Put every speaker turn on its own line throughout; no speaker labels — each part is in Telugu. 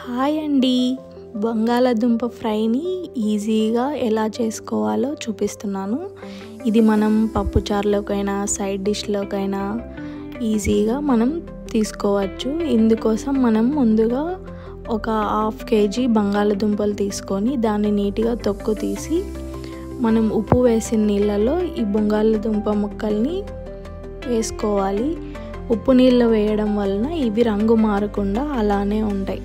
హాయ్ అండి, బంగాళాదుంప ఫ్రైని ఈజీగా ఎలా చేసుకోవాలో చూపిస్తున్నాను. ఇది మనం పప్పుచారులోకైనా సైడ్ డిష్లోకైనా ఈజీగా మనం తీసుకోవచ్చు. ఇందుకోసం మనం ముందుగా ఒక 1/2 kg బంగాళాదుంపలు తీసుకొని దాన్ని నీట్గా తొక్కు తీసి మనం ఉప్పు వేసిన నీళ్ళలో ఈ బంగాళాదుంప ముక్కల్ని వేసుకోవాలి. ఉప్పు నీళ్ళు వేయడం వలన ఇవి రంగు మారకుండా అలానే ఉంటాయి.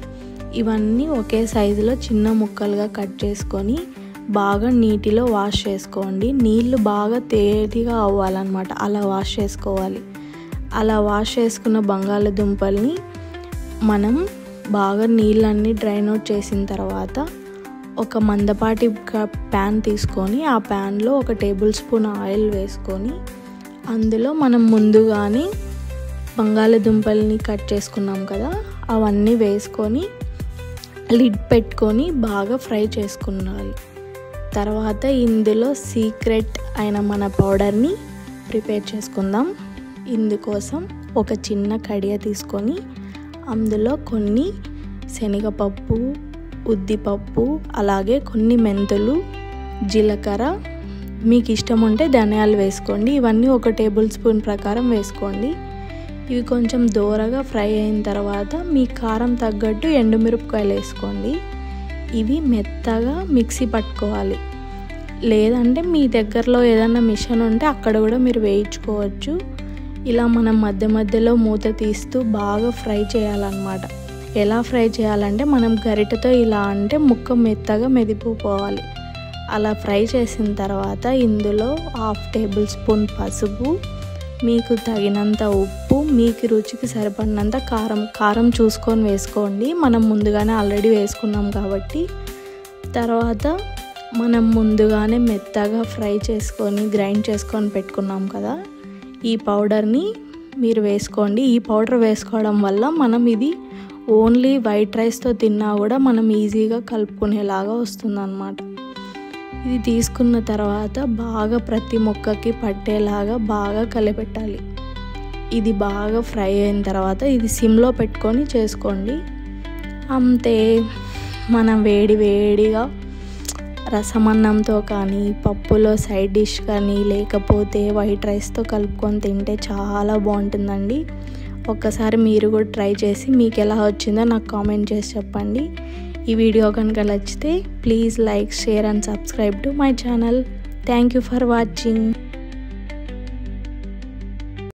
ఇవన్నీ ఒకే సైజులో చిన్న ముక్కలుగా కట్ చేసుకొని బాగా నీటిలో వాష్ చేసుకోండి. నీళ్ళు బాగా తేలిగా అవ్వాలన్నమాట, అలా వాష్ చేసుకోవాలి. అలా వాష్ చేసుకున్న బంగాళాదుంపల్ని మనం బాగా నీళ్ళన్నీ డ్రైన్ అవుట్ చేసిన తర్వాత ఒక మందపాటి ప్యాన్ తీసుకొని ఆ ప్యాన్లో 1 టేబుల్ స్పూన్ ఆయిల్ వేసుకొని అందులో మనం ముందుగానే బంగాళాదుంపల్ని కట్ చేసుకున్నాం కదా, అవన్నీ వేసుకొని లిడ్ పెట్టుకొని బాగా ఫ్రై చేసుకున్నాలి. తర్వాత ఇందులో సీక్రెట్ అయిన మన పౌడర్ని ప్రిపేర్ చేసుకుందాం. ఇందుకోసం ఒక చిన్న కడియ తీసుకొని అందులో కొన్ని శనగపప్పు, ఉద్దిపప్పు, అలాగే కొన్ని మెంతులు, జీలకర్ర, మీకు ఇష్టం ఉంటే ధనియాలు వేసుకోండి. ఇవన్నీ 1 టేబుల్ స్పూన్ ప్రకారం వేసుకోండి. ఇవి కొంచెం దోరగా ఫ్రై అయిన తర్వాత మీ కారం తగ్గట్టు ఎండుమిరపకాయలు వేసుకోండి. ఇవి మెత్తగా మిక్సీ పట్టుకోవాలి. లేదంటే మీ దగ్గరలో ఏదైనా మిషన్ ఉంటే అక్కడ కూడా మీరు వేయించుకోవచ్చు. ఇలా మనం మధ్య మధ్యలో మూత తీస్తూ బాగా ఫ్రై చేయాలన్నమాట. ఎలా ఫ్రై చేయాలంటే మనం గరిటెతో ఇలా అంటే ముక్క మెత్తగా మెదిపోవాలి. అలా ఫ్రై చేసిన తర్వాత ఇందులో 1/2 టేబుల్ స్పూన్ పసుపు, మీకు తగినంత ఉప్పు, మీకు రుచికి సరిపడినంత కారం చూసుకొని వేసుకోండి. మనం ముందుగానే ఆల్రెడీ వేసుకున్నాం కాబట్టి. తర్వాత మనం ముందుగానే మెత్తగా ఫ్రై చేసుకొని గ్రైండ్ చేసుకొని పెట్టుకున్నాం కదా, ఈ పౌడర్ని మీరు వేసుకోండి. ఈ పౌడర్ వేసుకోవడం వల్ల మనం ఇది ఓన్లీ వైట్ రైస్తో తిన్నా కూడా మనం ఈజీగా కలుపుకునేలాగా వస్తుందన్నమాట. ఇది తీసుకున్న తర్వాత బాగా ప్రతి ముక్కకి పట్టేలాగా బాగా కలిపెట్టాలి. ఇది బాగా ఫ్రై అయిన తర్వాత ఇది సిమ్లో పెట్టుకొని చేసుకోండి. అంతే, మనం వేడిగా రసమన్నంతో కానీ, పప్పులో సైడ్ డిష్ కానీ, లేకపోతే వైట్ రైస్తో కలుపుకొని తింటే చాలా బాగుంటుందండి. ఒక్కసారి మీరు కూడా ట్రై చేసి మీకు ఎలా వచ్చిందో నాకు కామెంట్ చేసి చెప్పండి. ఈ వీడియో కనుక నచ్చితే please like, share and subscribe to my channel. Thank you for watching.